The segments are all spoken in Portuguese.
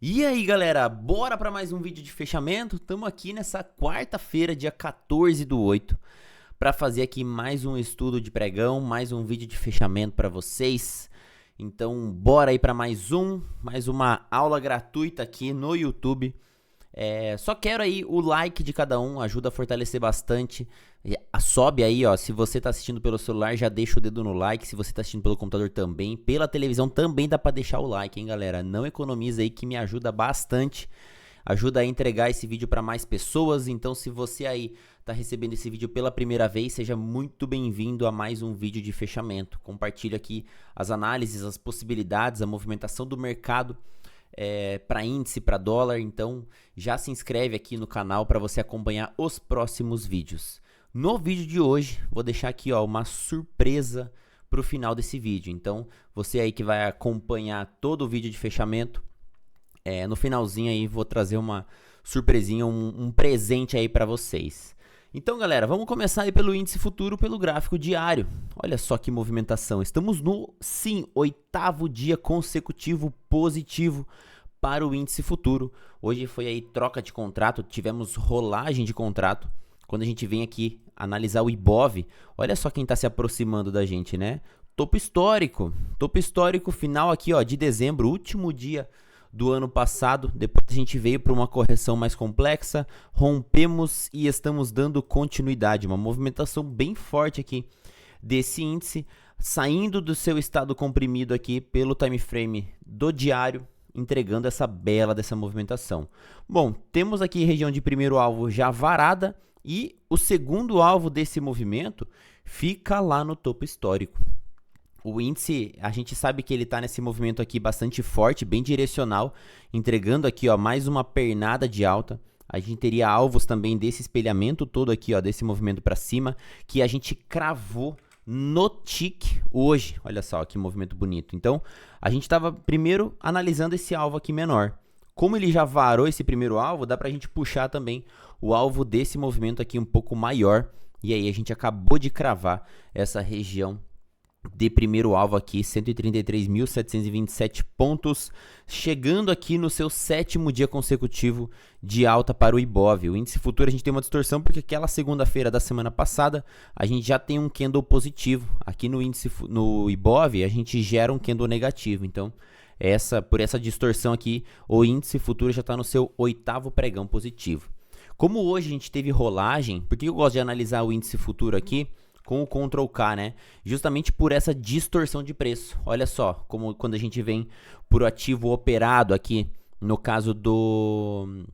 E aí galera, bora para mais um vídeo de fechamento? Estamos aqui nessa quarta-feira, dia 14/8, para fazer aqui mais um estudo de pregão, mais um vídeo de fechamento para vocês. Então bora aí para mais uma aula gratuita aqui no YouTube. Só quero aí o like de cada um, ajuda a fortalecer bastante. Sobe aí, ó, se você tá assistindo pelo celular, já deixa o dedo no like. Se você tá assistindo pelo computador também, pela televisão também dá pra deixar o like, hein, galera. Não economiza aí que me ajuda bastante. Ajuda a entregar esse vídeo para mais pessoas. Então se você aí tá recebendo esse vídeo pela primeira vez, seja muito bem-vindo a mais um vídeo de fechamento. Compartilho aqui as análises, as possibilidades, a movimentação do mercado para índice, para dólar. Então já se inscreve aqui no canal para você acompanhar os próximos vídeos. No vídeo de hoje vou deixar aqui, ó, uma surpresa para o final desse vídeo. Então você aí que vai acompanhar todo o vídeo de fechamento, no finalzinho aí vou trazer uma surpresinha, um presente aí para vocês. Então galera, vamos começar aí pelo índice futuro, pelo gráfico diário. Olha só que movimentação, estamos no, sim, 8º dia consecutivo positivo para o índice futuro. Hoje foi aí troca de contrato, tivemos rolagem de contrato. Quando a gente vem aqui analisar o Ibov, olha só quem está se aproximando da gente, né? Topo histórico final aqui, ó, de dezembro, último dia do ano passado. Depois a gente veio para uma correção mais complexa, rompemos e estamos dando continuidade, uma movimentação bem forte aqui desse índice, saindo do seu estado comprimido aqui pelo time frame do diário, entregando essa bela dessa movimentação. Bom, temos aqui região de primeiro alvo já varada e o segundo alvo desse movimento fica lá no topo histórico. O índice, a gente sabe que ele está nesse movimento aqui bastante forte, bem direcional, entregando aqui, ó, mais uma pernada de alta. A gente teria alvos também desse espelhamento todo aqui, ó, desse movimento para cima, que a gente cravou no tick hoje. Olha só que movimento bonito. Então, a gente estava primeiro analisando esse alvo aqui menor. Como ele já varou esse primeiro alvo, dá para a gente puxar também o alvo desse movimento aqui um pouco maior. E aí a gente acabou de cravar essa região de primeiro alvo aqui, 133.727 pontos, chegando aqui no seu 7º dia consecutivo de alta para o Ibov. O índice futuro a gente tem uma distorção porque aquela segunda-feira da semana passada a gente já tem um candle positivo. Aqui no Ibov a gente gera um candle negativo. Então por essa distorção aqui, o índice futuro já está no seu 8º pregão positivo. Como hoje a gente teve rolagem, por que eu gosto de analisar o índice futuro aqui com o Ctrl K, né? Justamente por essa distorção de preço. Olha só, como quando a gente vem por ativo operado aqui, no caso do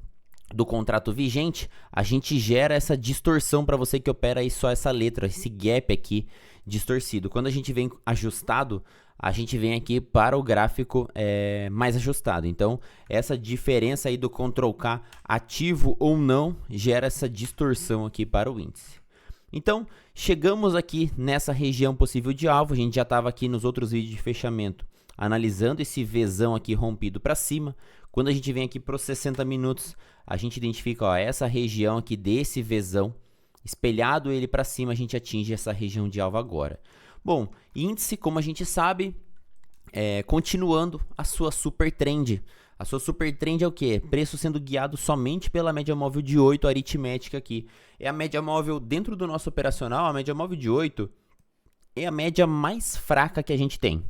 contrato vigente, a gente gera essa distorção para você que opera aí só essa letra, esse gap aqui distorcido. Quando a gente vem ajustado, a gente vem aqui para o gráfico mais ajustado. Então, essa diferença aí do Ctrl K, ativo ou não, gera essa distorção aqui para o índice. Então, chegamos aqui nessa região possível de alvo. A gente já estava aqui nos outros vídeos de fechamento analisando esse Vzão aqui rompido para cima. Quando a gente vem aqui para os 60 minutos, a gente identifica, ó, essa região aqui desse Vzão. Espelhado ele para cima, a gente atinge essa região de alvo agora. Bom, índice, como a gente sabe, continuando a sua super trend. A sua super trend é o quê? Preço sendo guiado somente pela média móvel de 8 aritmética aqui. É a média móvel dentro do nosso operacional, a média móvel de 8 é a média mais fraca que a gente tem.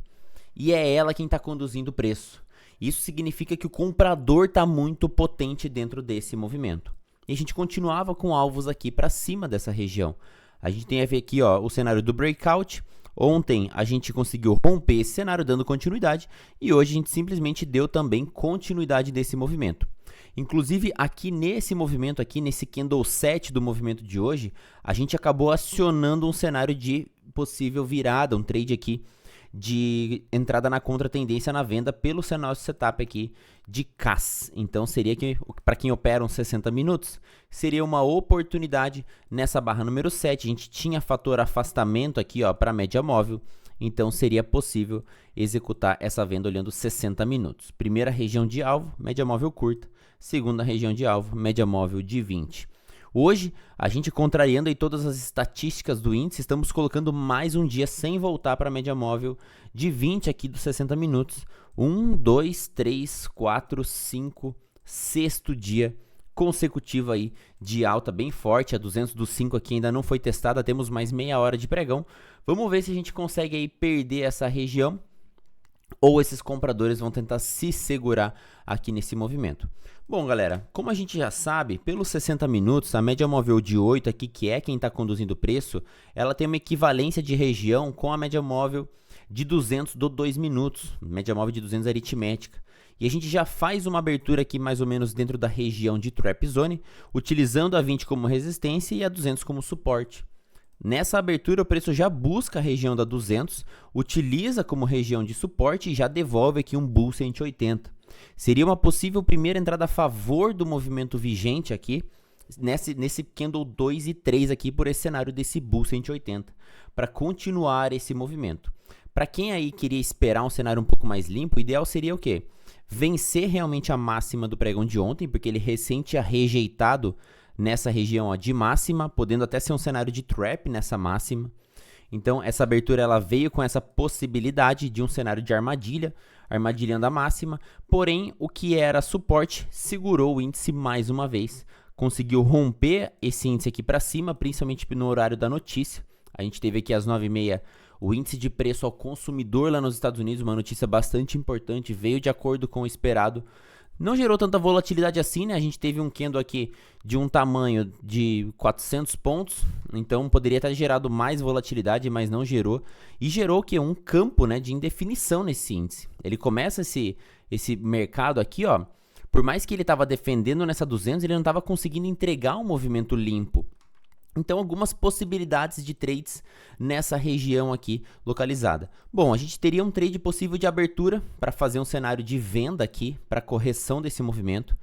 E é ela quem está conduzindo o preço. Isso significa que o comprador está muito potente dentro desse movimento. E a gente continuava com alvos aqui para cima dessa região. A gente tem a ver aqui, ó, o cenário do breakout. Ontem a gente conseguiu romper esse cenário dando continuidade e hoje a gente simplesmente deu também continuidade desse movimento. Inclusive aqui nesse movimento, aqui nesse candle set do movimento de hoje, a gente acabou acionando um cenário de possível virada, um trade aqui de entrada na contratendência na venda pelo cenário setup aqui de CAS. Então seria que, para quem opera uns 60 minutos, seria uma oportunidade nessa barra número 7. A gente tinha fator afastamento aqui, ó, para média móvel, então seria possível executar essa venda olhando 60 minutos. Primeira região de alvo, média móvel curta. Segunda região de alvo, média móvel de 20. Hoje, a gente contrariando aí todas as estatísticas do índice, estamos colocando mais um dia sem voltar para a média móvel de 20 aqui dos 60 minutos. 1, 2, 3, 4, 5, sexto dia consecutivo aí de alta bem forte. A 200 dos 5 aqui ainda não foi testada, temos mais meia hora de pregão. Vamos ver se a gente consegue aí perder essa região ou esses compradores vão tentar se segurar aqui nesse movimento. Bom, galera, como a gente já sabe, pelos 60 minutos, a média móvel de 8 aqui, que é quem está conduzindo o preço, ela tem uma equivalência de região com a média móvel de 200 do 2 minutos, média móvel de 200 aritmética. E a gente já faz uma abertura aqui mais ou menos dentro da região de Trap Zone, utilizando a 20 como resistência e a 200 como suporte. Nessa abertura, o preço já busca a região da 200, utiliza como região de suporte e já devolve aqui um Bull 180. Seria uma possível primeira entrada a favor do movimento vigente aqui, nesse candle 2 e 3 aqui, por esse cenário desse Bull 180, para continuar esse movimento. Para quem aí queria esperar um cenário um pouco mais limpo, o ideal seria o quê? Vencer realmente a máxima do pregão de ontem, porque ele recém tinha rejeitado nessa região ó, de máxima, podendo até ser um cenário de trap nessa máxima. Então essa abertura ela veio com essa possibilidade de um cenário de armadilha, armadilhando a máxima, porém o que era suporte segurou o índice mais uma vez, conseguiu romper esse índice aqui para cima, principalmente no horário da notícia. A gente teve aqui às 9h30 o índice de preço ao consumidor lá nos Estados Unidos, uma notícia bastante importante, veio de acordo com o esperado. Não gerou tanta volatilidade assim, né? A gente teve um candle aqui de um tamanho de 400 pontos, então poderia ter gerado mais volatilidade, mas não gerou. E gerou que um campo, né, de indefinição nesse índice. Ele começa esse mercado aqui, ó, por mais que ele estava defendendo nessa 200, ele não estava conseguindo entregar um movimento limpo. Então, algumas possibilidades de trades nessa região aqui localizada. Bom, a gente teria um trade possível de abertura para fazer um cenário de venda aqui, para correção desse movimento.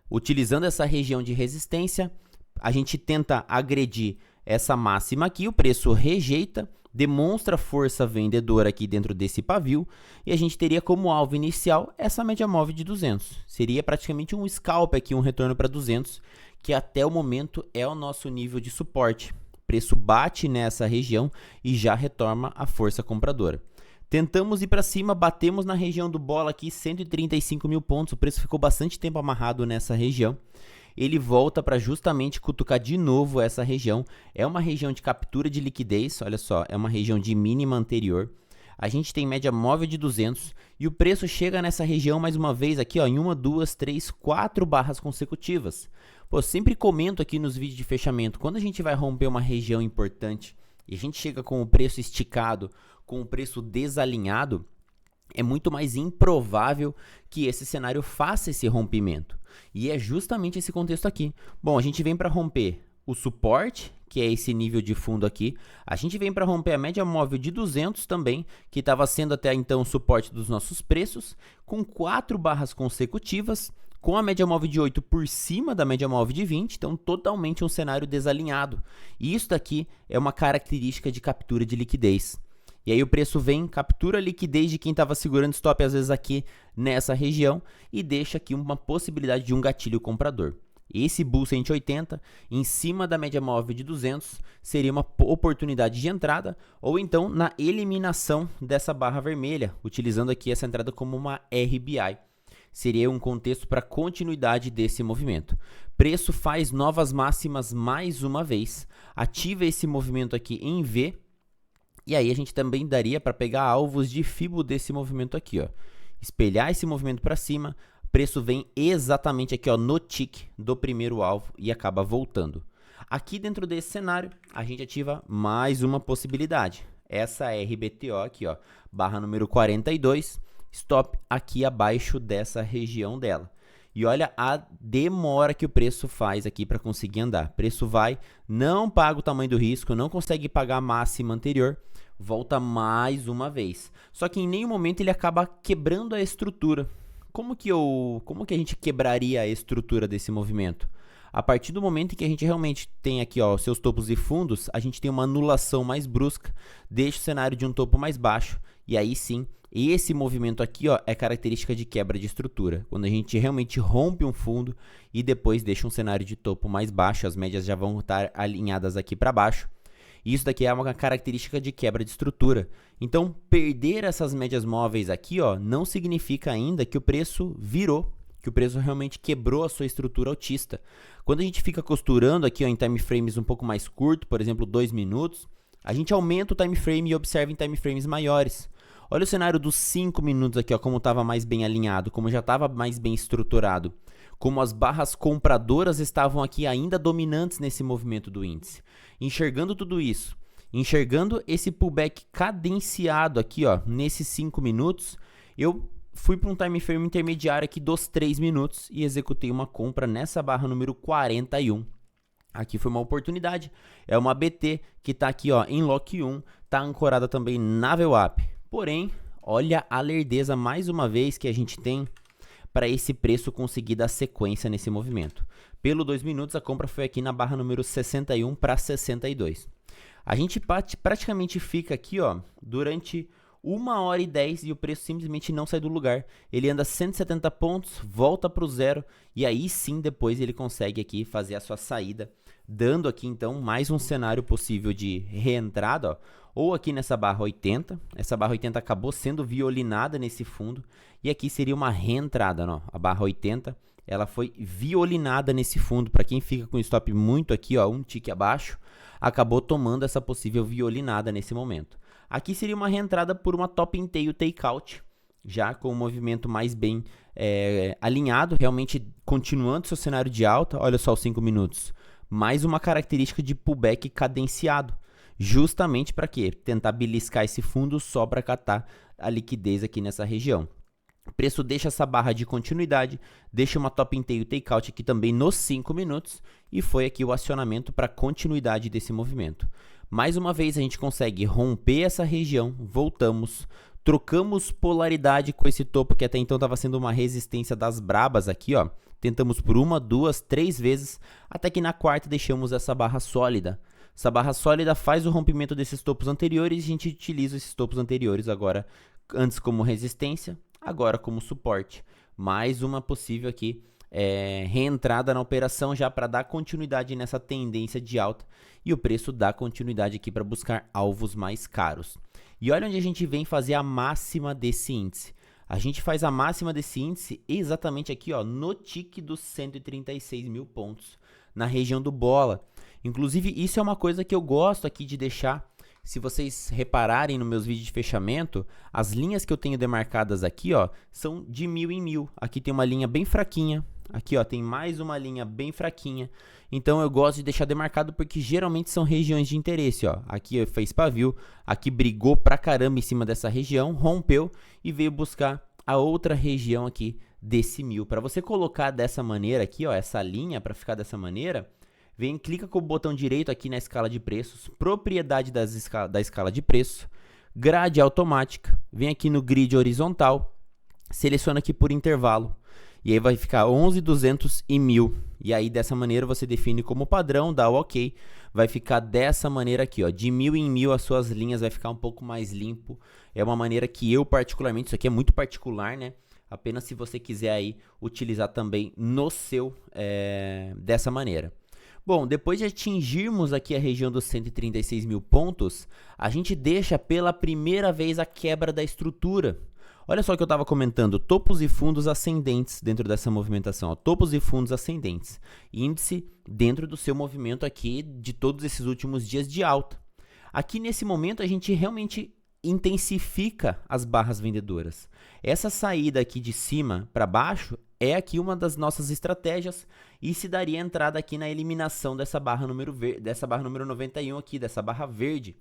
Utilizando essa região de resistência, a gente tenta agredir essa máxima aqui, o preço rejeita, demonstra força vendedora aqui dentro desse pavio, e a gente teria como alvo inicial essa média móvel de 200. Seria praticamente um scalp aqui, um retorno para 200, que até o momento é o nosso nível de suporte. O preço bate nessa região e já retorna a força compradora. Tentamos ir para cima, batemos na região do bola aqui, 135 mil pontos, o preço ficou bastante tempo amarrado nessa região. Ele volta para justamente cutucar de novo essa região. É uma região de captura de liquidez, olha só, é uma região de mínima anterior. A gente tem média móvel de 200 e o preço chega nessa região mais uma vez aqui, ó, em 1, 2, 3, 4 barras consecutivas. Pô, sempre comento aqui nos vídeos de fechamento, quando a gente vai romper uma região importante e a gente chega com o preço esticado, com o preço desalinhado, é muito mais improvável que esse cenário faça esse rompimento. E é justamente esse contexto aqui. Bom, a gente vem para romper o suporte, que é esse nível de fundo aqui. A gente vem para romper a média móvel de 200 também, que estava sendo até então o suporte dos nossos preços, com 4 barras consecutivas, com a média móvel de 8 por cima da média móvel de 20, então totalmente um cenário desalinhado. E isso daqui é uma característica de captura de liquidez. E aí o preço vem, captura a liquidez de quem estava segurando stop às vezes aqui nessa região e deixa aqui uma possibilidade de um gatilho comprador. Esse Bull 180 em cima da média móvel de 200 seria uma oportunidade de entrada ou então na eliminação dessa barra vermelha, utilizando aqui essa entrada como uma RBI. Seria um contexto para continuidade desse movimento. Preço faz novas máximas mais uma vez, ativa esse movimento aqui em V, e aí a gente também daria para pegar alvos de Fibo desse movimento aqui, ó. Espelhar esse movimento para cima, preço vem exatamente aqui, ó, no tick do primeiro alvo e acaba voltando. Aqui dentro desse cenário, a gente ativa mais uma possibilidade. Essa RBTO aqui, ó, barra número 42, stop aqui abaixo dessa região dela. E olha a demora que o preço faz aqui para conseguir andar. Preço vai, não paga o tamanho do risco, não consegue pagar a máxima anterior, volta mais uma vez. Só que em nenhum momento ele acaba quebrando a estrutura. Como que a gente quebraria a estrutura desse movimento? A partir do momento em que a gente realmente tem aqui, ó, seus topos e fundos, a gente tem uma anulação mais brusca, deixa o cenário de um topo mais baixo E aí sim, esse movimento aqui, ó, é característica de quebra de estrutura. Quando a gente realmente rompe um fundo e depois deixa um cenário de topo mais baixo, as médias já vão estar alinhadas aqui para baixo. Isso daqui é uma característica de quebra de estrutura. Então, perder essas médias móveis aqui, ó, não significa ainda que o preço virou, que o preço realmente quebrou a sua estrutura altista. Quando a gente fica costurando aqui, ó, em time frames um pouco mais curto, por exemplo, 2 minutos, a gente aumenta o time frame e observa em time frames maiores. Olha o cenário dos 5 minutos aqui, ó, como estava mais bem alinhado, como já estava mais bem estruturado, como as barras compradoras estavam aqui ainda dominantes nesse movimento do índice. Enxergando tudo isso, enxergando esse pullback cadenciado aqui, ó, nesses 5 minutos, eu fui para um time frame intermediário aqui dos 3 minutos e executei uma compra nessa barra número 41. Aqui foi uma oportunidade, é uma BT que está aqui, ó, em lock 1, está ancorada também na VWAP. Porém, olha a lerdeza mais uma vez que a gente tem para esse preço conseguir dar sequência nesse movimento. Pelo 2 minutos, a compra foi aqui na barra número 61 para 62. A gente praticamente fica aqui, ó, durante 1h10 e o preço simplesmente não sai do lugar. Ele anda 170 pontos, volta para o zero e aí sim depois ele consegue aqui fazer a sua saída, dando aqui então mais um cenário possível de reentrada, ó, ou aqui nessa barra 80. Essa barra 80 acabou sendo violinada nesse fundo e aqui seria uma reentrada, ó. A barra 80 ela foi violinada nesse fundo. Para quem fica com o stop muito aqui, ó, um tique abaixo, acabou tomando essa possível violinada nesse momento. Aqui seria uma reentrada por uma top in tail takeout, já com o movimento mais bem alinhado, realmente continuando seu cenário de alta. Olha só os 5 minutos. Mais uma característica de pullback cadenciado. Justamente para quê? Tentar beliscar esse fundo só para catar a liquidez aqui nessa região. O preço deixa essa barra de continuidade, deixa uma top in tail takeout aqui também nos 5 minutos e foi aqui o acionamento para continuidade desse movimento. Mais uma vez a gente consegue romper essa região, voltamos, trocamos polaridade com esse topo que até então estava sendo uma resistência das brabas aqui, ó. Tentamos por 1, 2, 3 vezes, até que na quarta deixamos essa barra sólida. Essa barra sólida faz o rompimento desses topos anteriores e a gente utiliza esses topos anteriores agora, antes como resistência, agora como suporte. Mais uma possível aqui reentrada na operação já para dar continuidade nessa tendência de alta e o preço dá continuidade aqui para buscar alvos mais caros. E olha onde a gente vem fazer a máxima desse índice. A gente faz a máxima desse índice exatamente aqui, ó, no tique dos 136 mil pontos, na região do bola. Inclusive, isso é uma coisa que eu gosto aqui de deixar. Se vocês repararem nos meus vídeos de fechamento, as linhas que eu tenho demarcadas aqui, ó, são de 1000 em 1000. Aqui tem uma linha bem fraquinha. Aqui, ó, tem mais uma linha bem fraquinha. Então, eu gosto de deixar demarcado porque geralmente são regiões de interesse, ó. Aqui fez pavio, aqui brigou pra caramba em cima dessa região, rompeu e veio buscar a outra região aqui desse 1000. Para você colocar dessa maneira aqui, ó, essa linha para ficar dessa maneira, clica com o botão direito aqui na escala de preços, propriedade da escala de preço, grade automática, vem aqui no grid horizontal, seleciona aqui por intervalo, e aí vai ficar 11, 200 e 1000, e aí dessa maneira você define como padrão, dá o ok, vai ficar dessa maneira aqui, ó, de 1000 em 1000 as suas linhas vai ficar um pouco mais limpo, é uma maneira que eu particularmente, isso aqui é muito particular, né? Apenas se você quiser aí utilizar também no seu, dessa maneira. Bom, depois de atingirmos aqui a região dos 136 mil pontos, a gente deixa pela primeira vez a quebra da estrutura. Olha só o que eu estava comentando, topos e fundos ascendentes dentro dessa movimentação, ó, topos e fundos ascendentes. Índice dentro do seu movimento aqui de todos esses últimos dias de alta. Aqui nesse momento a gente realmente intensifica as barras vendedoras. Essa saída aqui de cima para baixo é aqui uma das nossas estratégias e se daria entrada aqui na eliminação dessa barra número 91 aqui, dessa barra verde.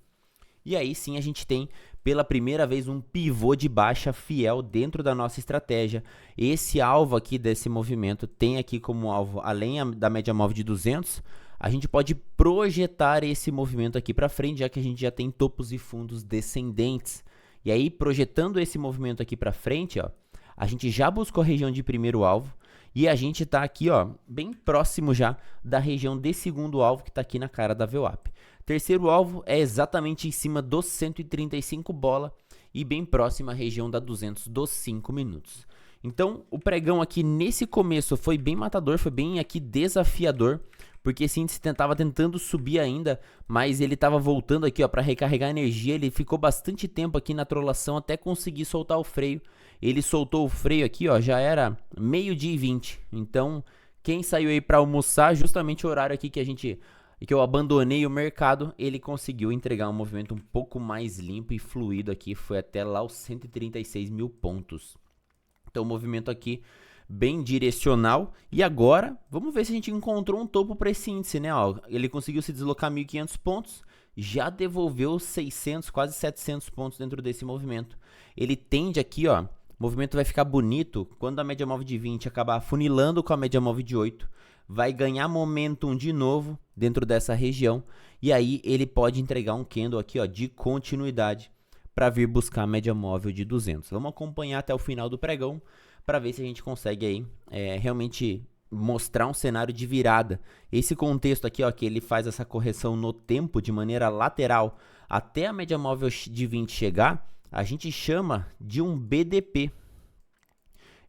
E aí sim a gente tem pela primeira vez um pivô de baixa fiel dentro da nossa estratégia. Esse alvo aqui desse movimento tem aqui como alvo, além da média móvel de 200, a gente pode projetar esse movimento aqui para frente, já que a gente já tem topos e fundos descendentes. E aí projetando esse movimento aqui para frente, ó, a gente já buscou a região de primeiro alvo e a gente está aqui, ó, bem próximo já da região de segundo alvo que está aqui na cara da VWAP. Terceiro alvo é exatamente em cima dos 135 bola e bem próxima à região da 200 dos 5 minutos. Então, o pregão aqui nesse começo foi bem matador, foi bem aqui desafiador, porque esse índice estava tentando subir ainda, mas ele estava voltando aqui para recarregar energia. Ele ficou bastante tempo aqui na trolação até conseguir soltar o freio. Ele soltou o freio aqui, ó, já era 12h20. Então, quem saiu aí para almoçar, justamente o horário aqui que eu abandonei o mercado, ele conseguiu entregar um movimento um pouco mais limpo e fluido aqui, foi até lá os 136 mil pontos. Então, o movimento aqui bem direcional. E agora, vamos ver se a gente encontrou um topo para esse índice, né? Ó, ele conseguiu se deslocar 1.500 pontos, já devolveu 600, quase 700 pontos dentro desse movimento. Ele tende aqui, ó, o movimento vai ficar bonito quando a média móvel de 20 acabar afunilando com a média móvel de 8. Vai ganhar momentum de novo dentro dessa região. E aí, ele pode entregar um candle aqui, ó, de continuidade para vir buscar a média móvel de 200. Vamos acompanhar até o final do pregão para ver se a gente consegue aí realmente mostrar um cenário de virada. Esse contexto aqui, ó, que ele faz essa correção no tempo de maneira lateral até a média móvel de 20 chegar, a gente chama de um BDP.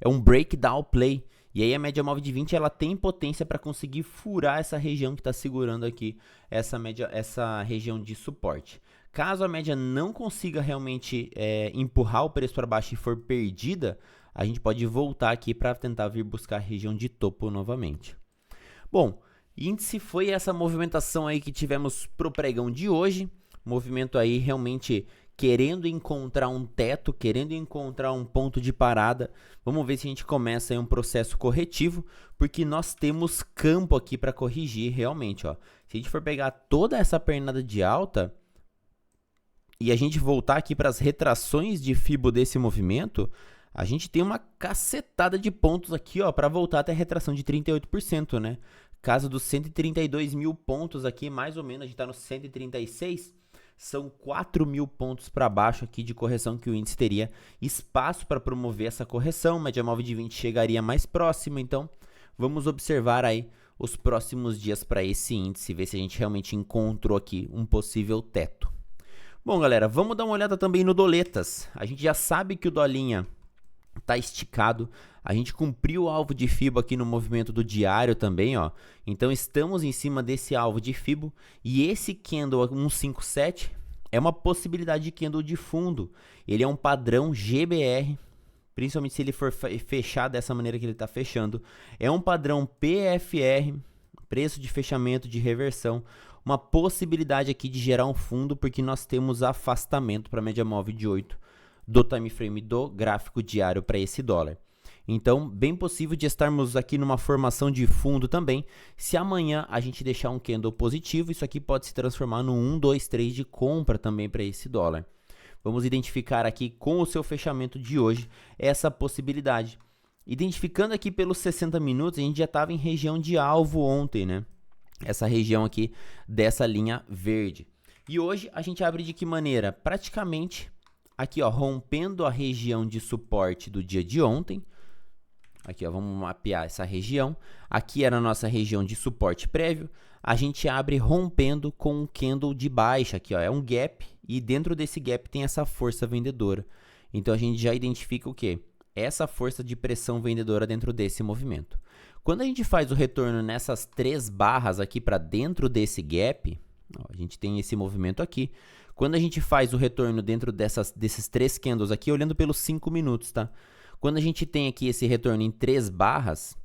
É um breakdown play. E aí a média móvel de 20 ela tem potência para conseguir furar essa região que está segurando aqui essa região de suporte. Caso a média não consiga realmente empurrar o preço para baixo e for perdida, a gente pode voltar aqui para tentar vir buscar a região de topo novamente. Bom, índice foi essa movimentação aí que tivemos pro pregão de hoje. Movimento aí realmente querendo encontrar um teto, querendo encontrar um ponto de parada. Vamos ver se a gente começa aí um processo corretivo, porque nós temos campo aqui para corrigir realmente, ó. Se a gente for pegar toda essa pernada de alta e a gente voltar aqui para as retrações de Fibo desse movimento, a gente tem uma cacetada de pontos aqui, ó, para voltar até a retração de 38%, né? Caso dos 132 mil pontos aqui, mais ou menos, a gente está no 136, são 4 mil pontos para baixo aqui de correção que o índice teria espaço para promover essa correção. Média móvel de 20 chegaria mais próximo, então vamos observar aí os próximos dias para esse índice, ver se a gente realmente encontrou aqui um possível teto. Bom, galera, vamos dar uma olhada também no Doletas. A gente já sabe que o Dolinha tá esticado, a gente cumpriu o alvo de Fibo aqui no movimento do diário também, ó. Então estamos em cima desse alvo de Fibo e esse candle 157 é uma possibilidade de candle de fundo. Ele é um padrão GBR, principalmente se ele for fechar dessa maneira que ele está fechando. É um padrão PFR, preço de fechamento de reversão, uma possibilidade aqui de gerar um fundo porque nós temos afastamento para a média móvel de 8 do time frame do gráfico diário para esse dólar. Então, bem possível de estarmos aqui numa formação de fundo também. Se amanhã a gente deixar um candle positivo, isso aqui pode se transformar no 1, 2, 3 de compra também para esse dólar. Vamos identificar aqui com o seu fechamento de hoje essa possibilidade. Identificando aqui pelos 60 minutos, a gente já estava em região de alvo ontem, né? Essa região aqui dessa linha verde. E hoje a gente abre de que maneira? Praticamente aqui, ó, rompendo a região de suporte do dia de ontem. Aqui, ó, vamos mapear essa região. Aqui era a nossa região de suporte prévio. A gente abre rompendo com um candle de baixa. Aqui, ó, é um gap e dentro desse gap tem essa força vendedora. Então, a gente já identifica o quê? Essa força de pressão vendedora dentro desse movimento. Quando a gente faz o retorno nessas 3 barras aqui para dentro desse gap, ó, a gente tem esse movimento aqui. Quando a gente faz o retorno dentro desses 3 candles aqui, olhando pelos 5 minutos, tá? Quando a gente tem aqui esse retorno em 3 barras,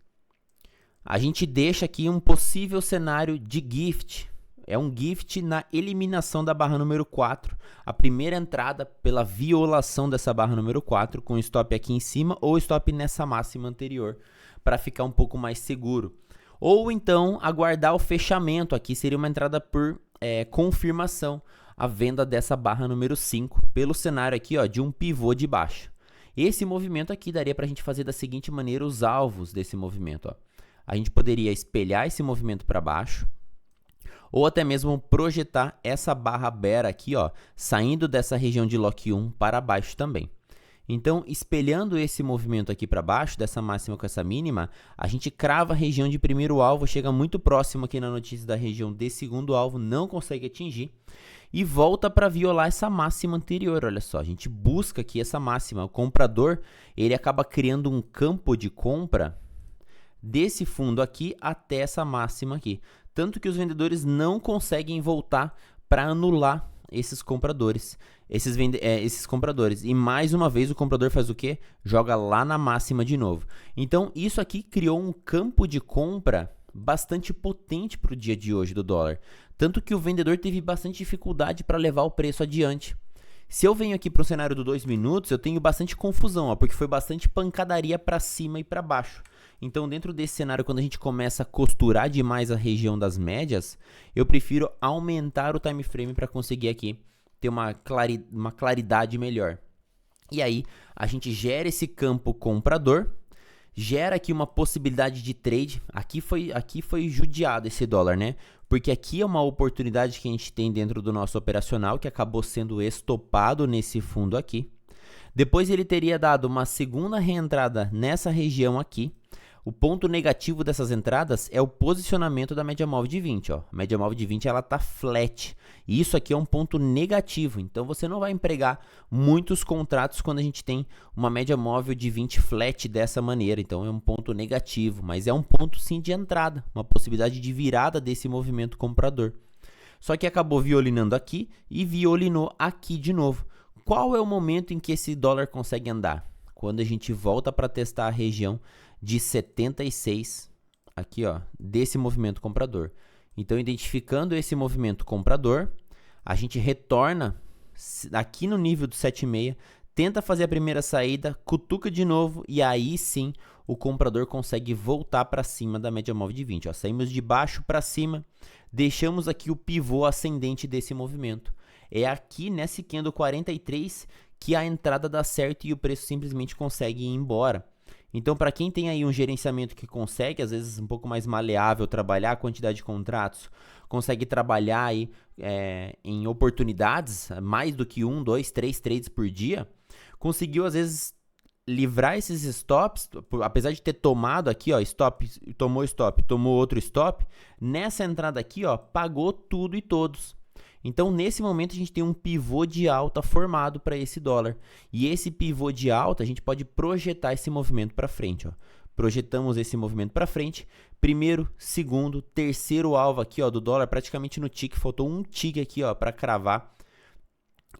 a gente deixa aqui um possível cenário de gift. É um gift na eliminação da barra número 4. A primeira entrada pela violação dessa barra número 4, com stop aqui em cima ou stop nessa máxima anterior, para ficar um pouco mais seguro. Ou então aguardar o fechamento. Aqui seria uma entrada por confirmação, a venda dessa barra número 5, pelo cenário aqui, ó, de um pivô de baixa. Esse movimento aqui daria para a gente fazer da seguinte maneira os alvos desse movimento, ó. A gente poderia espelhar esse movimento para baixo, ou até mesmo projetar essa barra bear aqui, ó, saindo dessa região de lock 1 para baixo também. Então, espelhando esse movimento aqui para baixo, dessa máxima com essa mínima, a gente crava a região de primeiro alvo, chega muito próximo aqui na notícia da região de segundo alvo, não consegue atingir. e volta para violar essa máxima anterior. Olha só, a gente busca aqui essa máxima. O comprador, ele acaba criando um campo de compra desse fundo aqui até essa máxima aqui. Tanto que os vendedores não conseguem voltar para anular esses compradores. Esses compradores. E mais uma vez o comprador faz o quê? Joga lá na máxima de novo. Então isso aqui criou um campo de compra bastante potente para o dia de hoje do dólar. Tanto que o vendedor teve bastante dificuldade para levar o preço adiante. Se eu venho aqui para o cenário do 2 minutos, eu tenho bastante confusão, ó, porque foi bastante pancadaria para cima e para baixo. Então, dentro desse cenário, quando a gente começa a costurar demais a região das médias, eu prefiro aumentar o time frame para conseguir aqui ter uma claridade melhor. E aí, a gente gera esse campo comprador, gera aqui uma possibilidade de trade. Aqui foi judiado esse dólar, né? Porque aqui é uma oportunidade que a gente tem dentro do nosso operacional, que acabou sendo estopado nesse fundo aqui. Depois ele teria dado uma segunda reentrada nessa região aqui. O ponto negativo dessas entradas é o posicionamento da média móvel de 20. Ó. A média móvel de 20 ela tá flat. E isso aqui é um ponto negativo. Então você não vai empregar muitos contratos quando a gente tem uma média móvel de 20 flat dessa maneira. Então é um ponto negativo, mas é um ponto sim de entrada, uma possibilidade de virada desse movimento comprador. Só que acabou violinando aqui e violinou aqui de novo. Qual é o momento em que esse dólar consegue andar? Quando a gente volta para testar a região de 76, aqui ó, desse movimento comprador. Então, identificando esse movimento comprador, a gente retorna aqui no nível do 7,6, tenta fazer a primeira saída, cutuca de novo e aí sim o comprador consegue voltar para cima da média móvel de 20. Ó. Saímos de baixo para cima, deixamos aqui o pivô ascendente desse movimento. É aqui nesse candle 43 que a entrada dá certo e o preço simplesmente consegue ir embora. Então, para quem tem aí um gerenciamento que consegue, às vezes um pouco mais maleável, trabalhar a quantidade de contratos, consegue trabalhar aí em oportunidades, mais do que 1, 2, 3 trades por dia, conseguiu às vezes livrar esses stops, apesar de ter tomado aqui, ó, stop, tomou outro stop, nessa entrada aqui, ó, pagou tudo e todos. Então, nesse momento, a gente tem um pivô de alta formado para esse dólar. E esse pivô de alta, a gente pode projetar esse movimento para frente. Ó. Projetamos esse movimento para frente. Primeiro, segundo, terceiro alvo aqui ó, do dólar, praticamente no tick. Faltou um tick aqui para cravar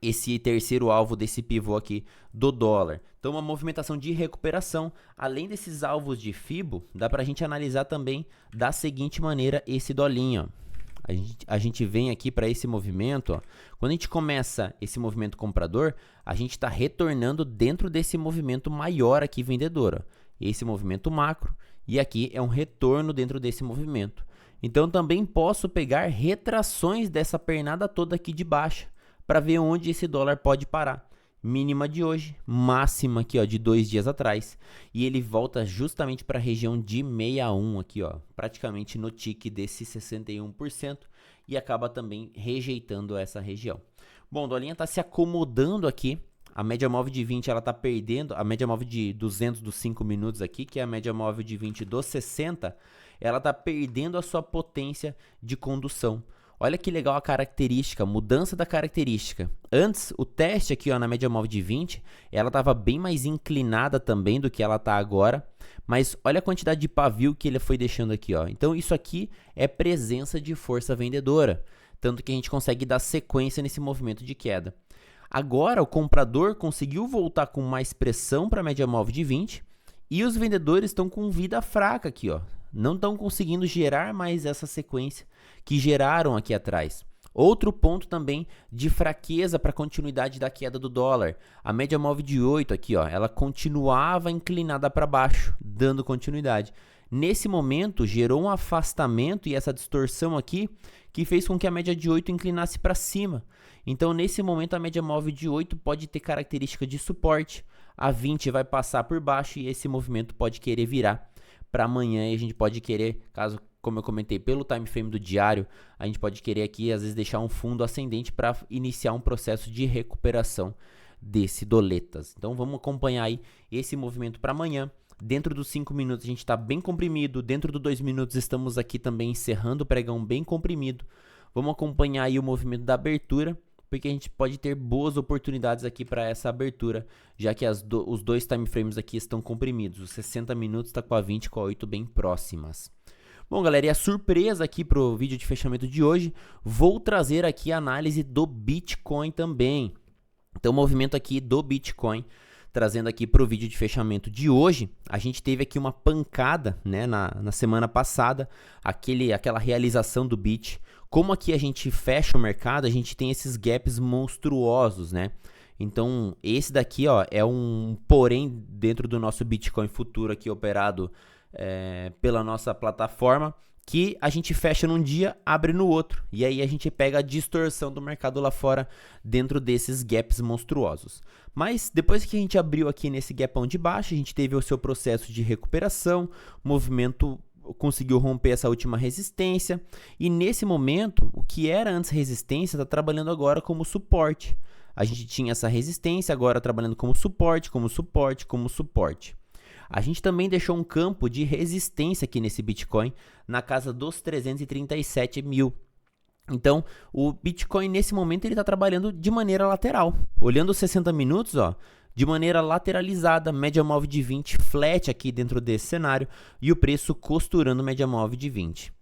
esse terceiro alvo desse pivô aqui do dólar. Então, uma movimentação de recuperação. Além desses alvos de FIBO, dá para a gente analisar também da seguinte maneira esse dolinho. Ó. A gente vem aqui para esse movimento, ó. Quando a gente começa esse movimento comprador, a gente está retornando dentro desse movimento maior aqui vendedor. Ó. Esse movimento macro e aqui é um retorno dentro desse movimento. Então também posso pegar retrações dessa pernada toda aqui de baixa para ver onde esse dólar pode parar. Mínima de hoje, máxima aqui ó, de 2 dias atrás e ele volta justamente para a região de 61 aqui ó, praticamente no tick desse 61% e acaba também rejeitando essa região. Bom, a dolinha está se acomodando aqui, a média móvel de 20 ela está perdendo, a média móvel de 200 dos 5 minutos aqui, que é a média móvel de 20 dos 60, ela está perdendo a sua potência de condução. Olha que legal a característica, mudança da característica. Antes, o teste aqui ó, na média móvel de 20, ela estava bem mais inclinada também do que ela está agora. Mas olha a quantidade de pavio que ele foi deixando aqui. Ó. Então isso aqui é presença de força vendedora. Tanto que a gente consegue dar sequência nesse movimento de queda. Agora o comprador conseguiu voltar com mais pressão para a média móvel de 20. E os vendedores estão com vida fraca aqui, ó. Não estão conseguindo gerar mais essa sequência que geraram aqui atrás. Outro ponto também de fraqueza para a continuidade da queda do dólar. A média móvel de 8 aqui, ó, ela continuava inclinada para baixo, dando continuidade. Nesse momento, gerou um afastamento e essa distorção aqui que fez com que a média de 8 inclinasse para cima. Então, nesse momento, a média móvel de 8 pode ter característica de suporte. A 20 vai passar por baixo e esse movimento pode querer virar para amanhã e a gente pode querer, caso, como eu comentei, pelo time frame do diário, a gente pode querer aqui, às vezes, deixar um fundo ascendente para iniciar um processo de recuperação desse doletas. Então, vamos acompanhar aí esse movimento para amanhã. Dentro dos 5 minutos a gente está bem comprimido, dentro dos 2 minutos estamos aqui também encerrando o pregão bem comprimido. Vamos acompanhar aí o movimento da abertura, porque a gente pode ter boas oportunidades aqui para essa abertura, já que os dois time frames aqui estão comprimidos. Os 60 minutos está com a 20 e com a 8 bem próximas. Bom, galera, e a surpresa aqui para o vídeo de fechamento de hoje, vou trazer aqui a análise do Bitcoin também. Então, o movimento aqui do Bitcoin, trazendo aqui para o vídeo de fechamento de hoje, a gente teve aqui uma pancada, né, na semana passada, aquela realização do Bit. Como aqui a gente fecha o mercado, a gente tem esses gaps monstruosos, né? Então, esse daqui, ó, é um porém dentro do nosso Bitcoin futuro aqui operado pela nossa plataforma, que a gente fecha num dia, abre no outro, e aí a gente pega a distorção do mercado lá fora dentro desses gaps monstruosos. Mas depois que a gente abriu aqui nesse gapão de baixo, a gente teve o seu processo de recuperação, o movimento conseguiu romper essa última resistência, e nesse momento, o que era antes resistência está trabalhando agora como suporte. A gente tinha essa resistência, agora trabalhando como suporte, como suporte, como suporte. A gente também deixou um campo de resistência aqui nesse Bitcoin na casa dos 337 mil. Então, o Bitcoin nesse momento ele está trabalhando de maneira lateral. Olhando os 60 minutos, ó, de maneira lateralizada, média móvel de 20 flat aqui dentro desse cenário e o preço costurando média móvel de 20.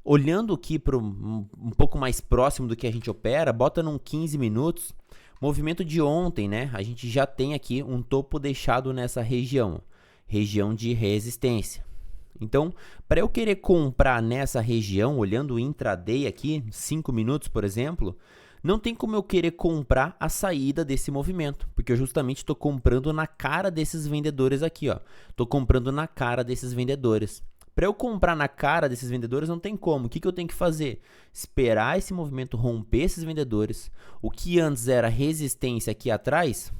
Olhando aqui para um pouco mais próximo do que a gente opera, bota num 15 minutos, movimento de ontem, né? A gente já tem aqui um topo deixado nessa região de resistência. Então, para eu querer comprar nessa região, olhando o intraday aqui, 5 minutos, por exemplo, não tem como eu querer comprar a saída desse movimento, porque eu justamente estou comprando na cara desses vendedores aqui, ó. Estou comprando na cara desses vendedores. Para eu comprar na cara desses vendedores não tem como. O que eu tenho que fazer? Esperar esse movimento romper esses vendedores. O que antes era resistência aqui atrás,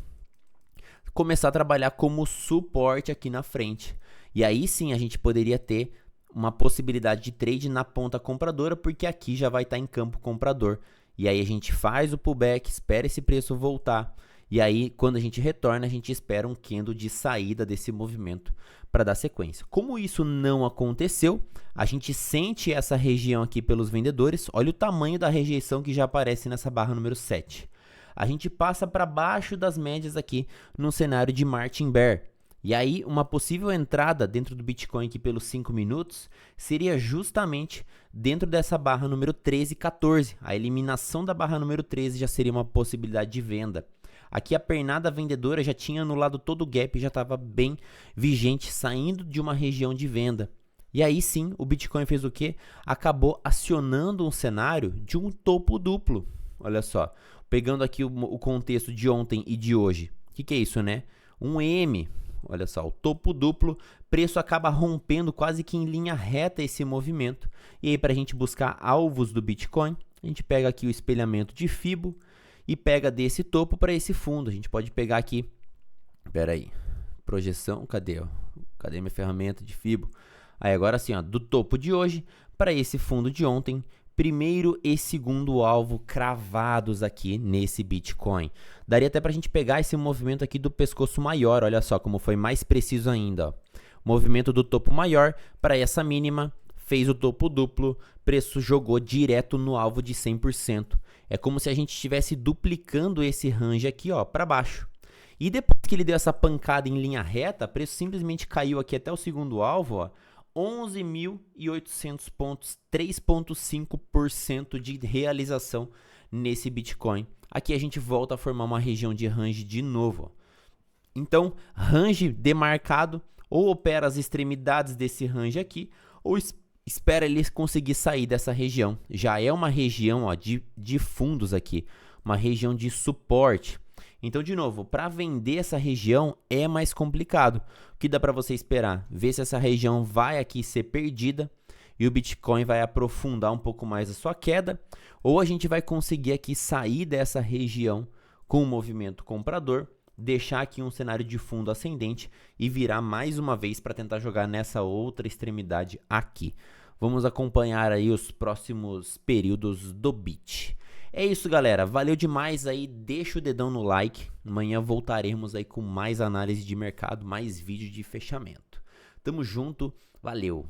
começar a trabalhar como suporte aqui na frente. E aí sim a gente poderia ter uma possibilidade de trade na ponta compradora, porque aqui já vai estar em campo comprador. E aí a gente faz o pullback, espera esse preço voltar. E aí quando a gente retorna, a gente espera um candle de saída desse movimento para dar sequência. Como isso não aconteceu, a gente sente essa região aqui pelos vendedores. Olha o tamanho da rejeição que já aparece nessa barra número 7. A gente passa para baixo das médias aqui no cenário de Martin Bear. E aí, uma possível entrada dentro do Bitcoin aqui pelos 5 minutos seria justamente dentro dessa barra número 13 e 14. A eliminação da barra número 13 já seria uma possibilidade de venda. Aqui a pernada vendedora já tinha anulado todo o gap e já estava bem vigente, saindo de uma região de venda. E aí sim, o Bitcoin fez o quê? Acabou acionando um cenário de um topo duplo. Olha só. Pegando aqui o contexto de ontem e de hoje. O que é isso, né? Um M, olha só, o topo duplo, preço acaba rompendo quase que em linha reta esse movimento. E aí para a gente buscar alvos do Bitcoin, a gente pega aqui o espelhamento de Fibo e pega desse topo para esse fundo. A gente pode pegar aqui, espera aí, projeção, cadê? Cadê minha ferramenta de Fibo? Aí agora sim, ó, do topo de hoje para esse fundo de ontem, primeiro e segundo alvo cravados aqui nesse Bitcoin. Daria até para a gente pegar esse movimento aqui do pescoço maior, olha só como foi mais preciso ainda. Ó. Movimento do topo maior para essa mínima, fez o topo duplo, preço jogou direto no alvo de 100%. É como se a gente estivesse duplicando esse range aqui para baixo. E depois que ele deu essa pancada em linha reta, o preço simplesmente caiu aqui até o segundo alvo, ó. 11.800 pontos, 3,5% de realização nesse Bitcoin. Aqui a gente volta a formar uma região de range de novo. Então, range demarcado, ou opera as extremidades desse range aqui, ou espera ele conseguir sair dessa região. Já é uma região de fundos aqui, uma região de suporte. Então, de novo, para vender essa região é mais complicado. O que dá para você esperar? Ver se essa região vai aqui ser perdida e o Bitcoin vai aprofundar um pouco mais a sua queda, ou a gente vai conseguir aqui sair dessa região com um movimento comprador, deixar aqui um cenário de fundo ascendente e virar mais uma vez para tentar jogar nessa outra extremidade aqui. Vamos acompanhar aí os próximos períodos do Bit. É isso, galera. Valeu demais aí. Deixa o dedão no like. Amanhã voltaremos aí com mais análise de mercado, mais vídeo de fechamento. Tamo junto. Valeu.